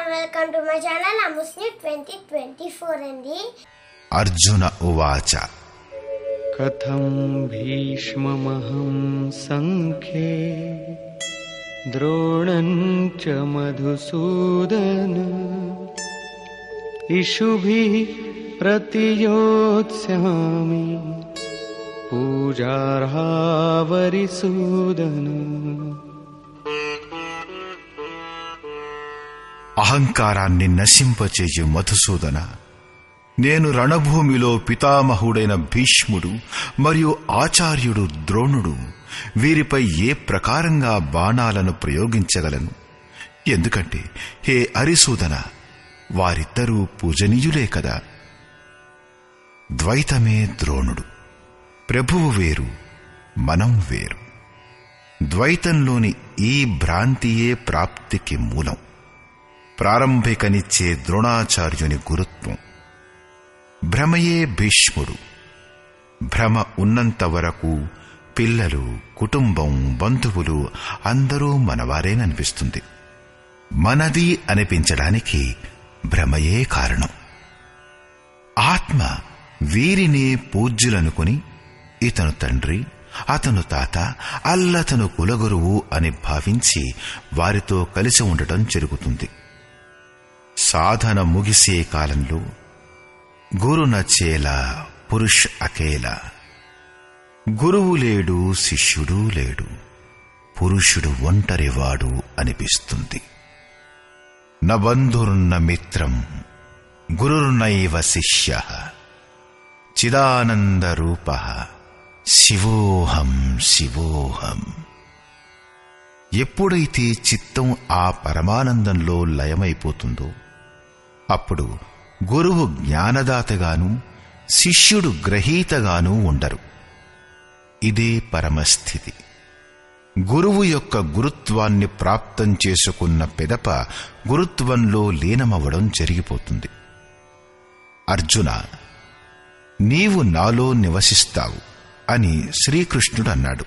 and welcome to my channel Amusni 2024 అండి. అర్జున ఉవాచ కథం భీష్మమహం సంఖ్యే ద్రోణం చ మధుసూదన ఇషుభిః ప్రతియోత్స్యామి పూజార్హావరిసూదన. అహంకారాన్ని నశింపచేయు మధుసూదన, నేను రణభూమిలో పితామహుడైన భీష్ముడు మరియు ఆచార్యుడు ద్రోణుడు వీరిపై ఏ ప్రకారంగా బాణాలను ప్రయోగించగలను? ఎందుకంటే హే అరిసూదన, వారిద్దరూ పూజనీయులే కదా. ద్వైతమే ద్రోణుడు. ప్రభువు వేరు, మనం వేరు. ద్వైతంలోని ఈ భ్రాంతియే ప్రాప్తికి మూలం. ప్రారంభికనిచ్చే ద్రోణాచార్యుని గురుత్వం. భ్రమయే భీష్ముడు. భ్రమ ఉన్నంత వరకు పిల్లలు, కుటుంబం, బంధువులు అందరూ మనవారేననిపిస్తుంది. మనది అనిపించడానికి భ్రమయే కారణం. ఆత్మ వీరినే పూజ్యులనుకుని ఇతను తండ్రి, అతను తాత, అల్లతను కులగురువు అని భావించి వారితో కలిసి ఉండటం జరుగుతుంది. సాధన ముగిసే కాలంలో గురు నచేలా పురుష్ అకేలా. గురువు లేడు, శిష్యుడు లేడు, పురుషుడు ఒంటరివాడు అనిపిస్తుంది. న బంధుర్న మిత్రం గురుర్నైవ శిష్యః చిదానందరూపః శివోహం శివోహం. ఎప్పుడైతే చిత్తం ఆ పరమానందంలో లయమైపోతుందో అప్పుడు గురువు జ్ఞానదాతగాను శిష్యుడు గ్రహీతగాను ఉండరు. ఇదే పరమస్థితి. గురువు యొక్క గురుత్వాన్ని ప్రాప్తం చేసుకున్న పిదప గురుత్వంలో లీనమవ్వడం జరిగిపోతుంది. అర్జున, నీవు నాలో నివసిస్తావు అని శ్రీకృష్ణుడు అన్నాడు.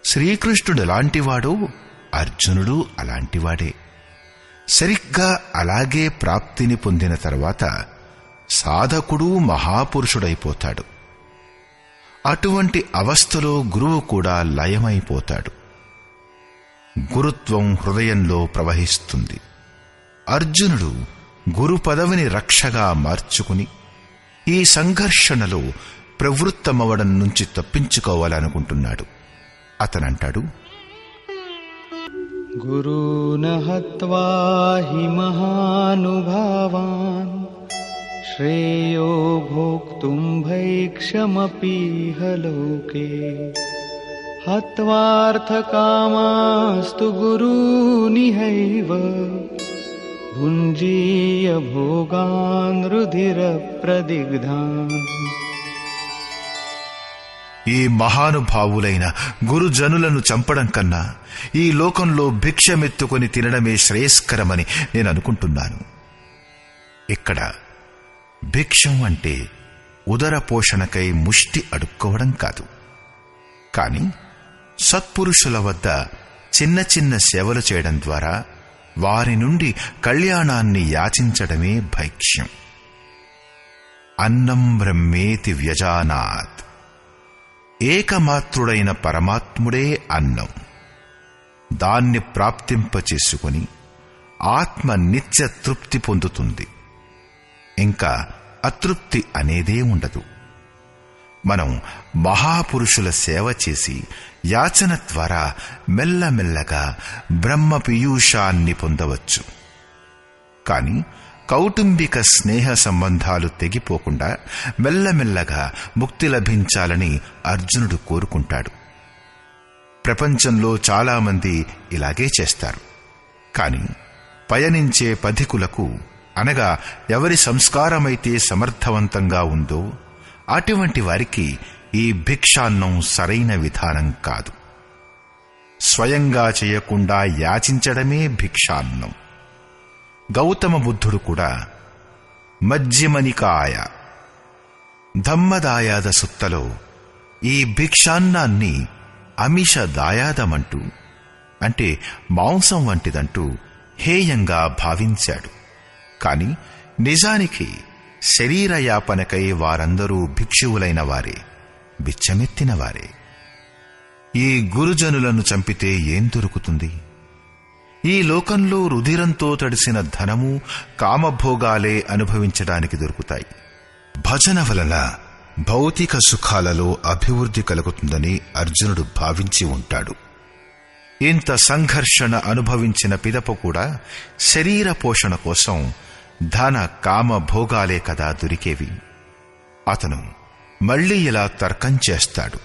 శ్రీకృష్ణుడు ఎలాంటివాడో అర్జునుడు అలాంటివాడే. సరిగ్గా అలాగే ప్రాప్తిని పొందిన తర్వాత సాధకుడు మహాపురుషుడైపోతాడు. అటువంటి అవస్థలో గురువు కూడా లయమైపోతాడు. గురుత్వం హృదయంలో ప్రవహిస్తుంది. అర్జునుడు గురు పదవిని రక్షగా మార్చుకుని ఈ సంఘర్షణలో ప్రవృత్తమవడం నుంచి తప్పించుకోవాలనుకుంటున్నాడు. అతనంటాడు, గురూణ హత్వా హి మహానుభావాన్ శ్రేయో భోక్తుం భైక్షమపీహ లోకే హత్వార్థకామాస్తు గురూనిహైవ భుంజీయ భోగాన్ రుధిర ప్రదిగ్ధాన్. ఈ మహానుభావులైన గురుజనులను చంపడం కన్నా ఈ లోకంలో భిక్షమెత్తుకొని తినడమే శ్రేయస్కరమని నేను అనుకుంటున్నాను. ఇక్కడ భిక్షం అంటే ఉదర పోషణకై ముష్టి అడుక్కోవడం కాదు, కాని సత్పురుషుల వద్ద చిన్న చిన్న సేవలు చేయడం ద్వారా వారి నుండి కళ్యాణాన్ని యాచించడమే భైక్ష్యం. అన్నం బ్రహ్మేతి వ్యజానాత్. ఏకమాత్రుడైన పరమాత్ముడే అన్నం. దాన్ని ప్రాప్తింపచేసుకుని ఆత్మ నిత్య తృప్తి పొందుతుంది. ఇంకా అతృప్తి అనేదే ఉండదు. మనం మహాపురుషుల సేవ చేసి యాచన ద్వారా మెల్లమెల్లగా బ్రహ్మ పీయూషాన్ని పొందవచ్చు. కాని కౌటుంబిక స్నేహ సంబంధాలు తెగిపోకుండా మెల్లమెల్లగా ముక్తి లభించాలని అర్జునుడు కోరుకుంటాడు. ప్రపంచంలో చాలామంది ఇలాగే చేస్తారు. కాని పయనించే పథికులకు, అనగా ఎవరి సంస్కారమైతే సమర్థవంతంగా ఉందో అటువంటి వారికి ఈ భిక్షాన్నం సరైన విధానం కాదు. స్వయంగా చేయకుండా యాచించడమే భిక్షాన్నం. గౌతమ బుద్ధుడు కూడా మజ్జిమనికాయ ధమ్మదాయాద సుత్తలో ఈ భిక్షాన్నాన్ని అమిష దాయాదమంటూ, అంటే మాంసం వంటిదంటూ హేయంగా భావించాడు. కాని నిజానికి శరీరయాపనకై వారందరూ భిక్షువులైన వారే, బిచ్చమెత్తిన వారే. ఈ గురుజనులను చంపితే ఏం దొరుకుతుంది? ఈ లోకంలో రుధిరంతో తడిసిన ధనము, కామభోగాలే అనుభవించడానికి దొరుకుతాయి. భజన వలన భౌతిక సుఖాలలో అభివృద్ధి కలుగుతుందని అర్జునుడు భావించి ఉంటాడు. ఇంత సంఘర్షణ అనుభవించిన పిదప కూడా శరీర పోషణ కోసం ధన కామ భోగాలే కదా దొరికేవి. అతను మళ్లీ ఇలా తర్కం చేస్తాడు.